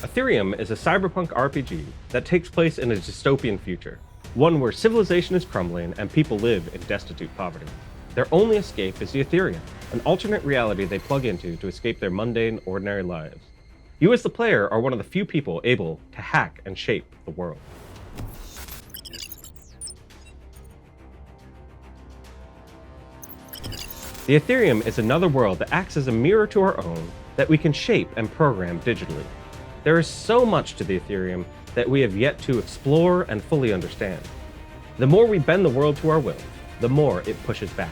Aetherium is a cyberpunk RPG that takes place in a dystopian future, one where civilization is crumbling and people live in destitute poverty. Their only escape is the Aetherium, an alternate reality they plug into to escape their mundane, ordinary lives. You as the player are one of the few people able to hack and shape the world. The Aetherium is another world that acts as a mirror to our own that we can shape and program digitally. There is so much to the Aetherium that we have yet to explore and fully understand. The more we bend the world to our will, the more it pushes back.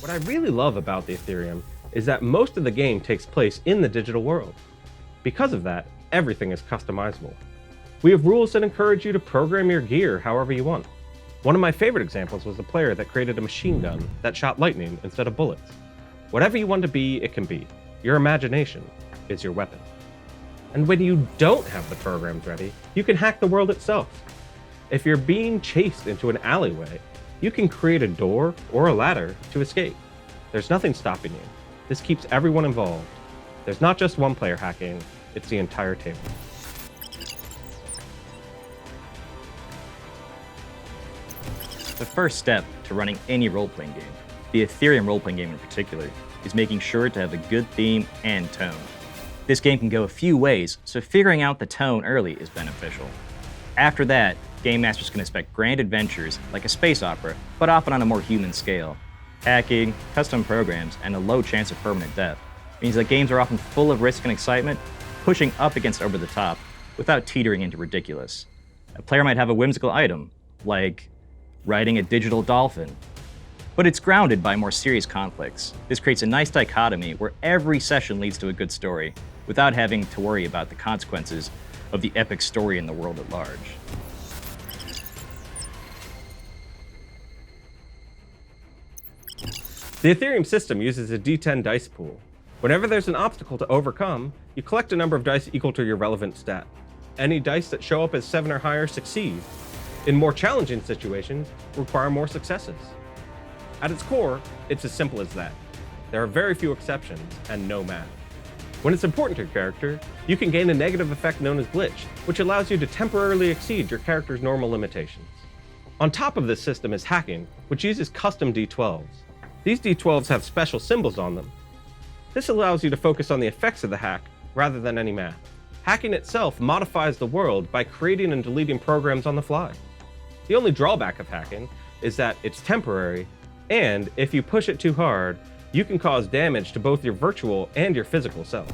What I really love about the Aetherium is that most of the game takes place in the digital world. Because of that, everything is customizable. We have rules that encourage you to program your gear however you want. One of my favorite examples was a player that created a machine gun that shot lightning instead of bullets. Whatever you want to be, it can be. Your imagination is your weapon. And when you don't have the programs ready, you can hack the world itself. If you're being chased into an alleyway, you can create a door or a ladder to escape. There's nothing stopping you. This keeps everyone involved. There's not just one player hacking, it's the entire table. The first step to running any role-playing game, the Aetherium role-playing game in particular, is making sure to have a good theme and tone. This game can go a few ways, so figuring out the tone early is beneficial. After that, game masters can expect grand adventures like a space opera, but often on a more human scale. Hacking, custom programs, and a low chance of permanent death means that games are often full of risk and excitement, pushing up against over the top without teetering into ridiculous. A player might have a whimsical item, like riding a digital dolphin, but it's grounded by more serious conflicts. This creates a nice dichotomy where every session leads to a good story without having to worry about the consequences of the epic story in the world at large. The Aetherium system uses a D10 dice pool. Whenever there's an obstacle to overcome, you collect a number of dice equal to your relevant stat. Any dice that show up as 7 or higher succeed. In more challenging situations, require more successes. At its core, it's as simple as that. There are very few exceptions and no math. When it's important to your character, you can gain a negative effect known as glitch, which allows you to temporarily exceed your character's normal limitations. On top of this system is hacking, which uses custom D12s. These D12s have special symbols on them. This allows you to focus on the effects of the hack rather than any math. Hacking itself modifies the world by creating and deleting programs on the fly. The only drawback of hacking is that it's temporary, and if you push it too hard, you can cause damage to both your virtual and your physical self.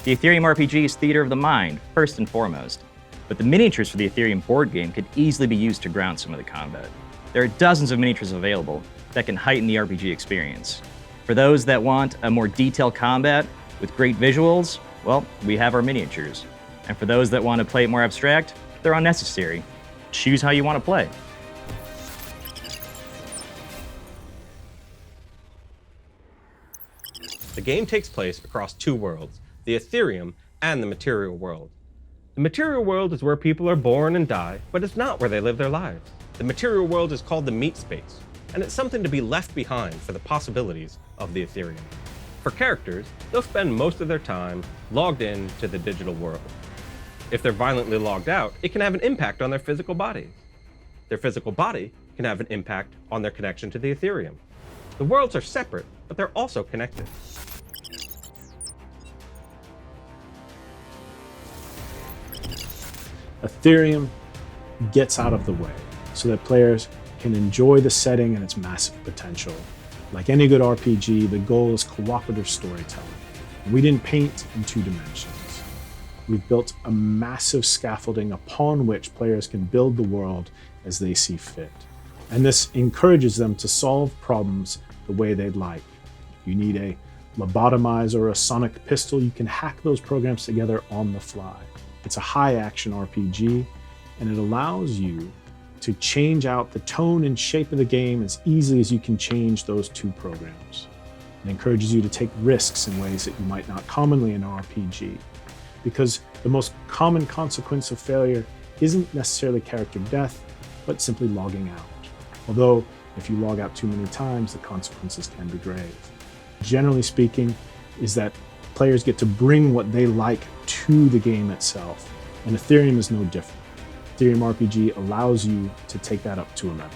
The Aetherium RPG is theater of the mind, first and foremost, but the miniatures for the Aetherium board game could easily be used to ground some of the combat. There are dozens of miniatures available that can heighten the RPG experience. For those that want a more detailed combat with great visuals, well, we have our miniatures. And for those that want to play it more abstract, they're unnecessary. Choose how you want to play. The game takes place across two worlds, the Aetherium and the material world. The material world is where people are born and die, but it's not where they live their lives. The material world is called the meat space, and it's something to be left behind for the possibilities of the Aetherium. For characters, they'll spend most of their time logged in to the digital world. If they're violently logged out, it can have an impact on their physical bodies. Their physical body can have an impact on their connection to the Aetherium. The worlds are separate, but they're also connected. Aetherium gets out of the way so that players can enjoy the setting and its massive potential. Like any good RPG, the goal is cooperative storytelling. We didn't paint in 2 dimensions. We've built a massive scaffolding upon which players can build the world as they see fit. And this encourages them to solve problems the way they'd like. If you need a lobotomizer or a sonic pistol, you can hack those programs together on the fly. It's a high-action RPG, and it allows you to change out the tone and shape of the game as easily as you can change those 2 programs. It encourages you to take risks in ways that you might not commonly in an RPG, because the most common consequence of failure isn't necessarily character death, but simply logging out. Although, if you log out too many times, the consequences can be grave. Generally speaking, is that players get to bring what they like to the game itself, and Aetherium is no different. Aetherium RPG allows you to take that up to 11.